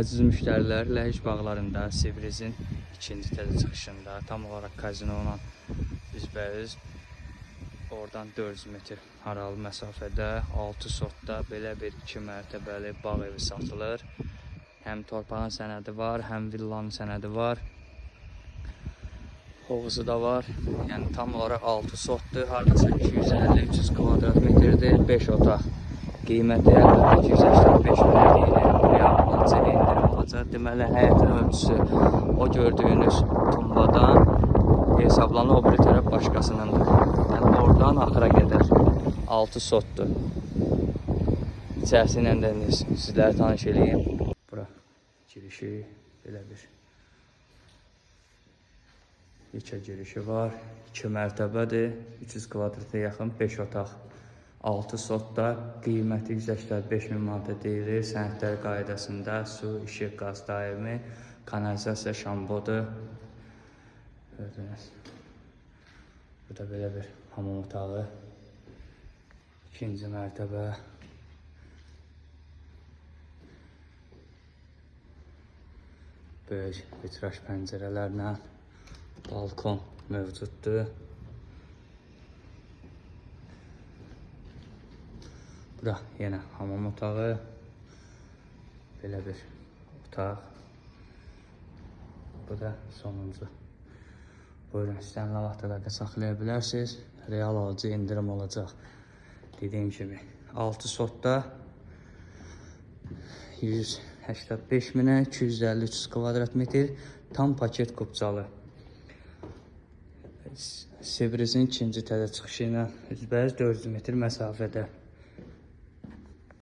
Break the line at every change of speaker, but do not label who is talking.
Əziz müştərilər, Ləhəc bağlarında Sibrizin ikinci təzə çıxışında tam olaraq kazino ilə üzbəüz oradan 400 metr aralı məsafədə 6 sotda belə bir 2 mərtəbəli bağ evi satılır. Həm torpağın sənədi var, həm villanın sənədi var. Hovuzu da var. Yəni tam olaraq 6 sotdur. Hardasa 250-300 kvadrat metrdir. 5 otaq. Qiyməti 285 min deyilir. Deməli, həyətin ölçüsü o gördüyünüz tumbadan hesablanır, o biri tərəf başqasınındır. Yəni oradan axıra qədər 6 sotdur. İçərisi ilə də sizlərə tanış edeyim. Bura girişi belə bir yekə girişi var. 2 mərtəbədir. 300 kvadrata yaxın 5 otaq. 6 sotda qiyməti 185 min manata deyilir. Sənədlər qaydasında su, işıq, qaz daimi, kanalizasiya, şambodur. Gördünüz. Burada belə bir hamam otağı. 2-ci mərtəbə. Böyük vitraj pəncərələrlə balkon mövcuddur. Bura yenə hamam otağı, belə bir otaq, bu da sonuncu. Buyurun, istənilən vaxtlarda saxlaya bilərsiniz, real alıcı indirim olacaq. Dediyim kimi 6 sotda 185 minə 250-300 kvadrat metr tam paket kupçalı. Sibrizin ikinci təzə çıxışı ilə üzbəüz 400 metr məsafədə.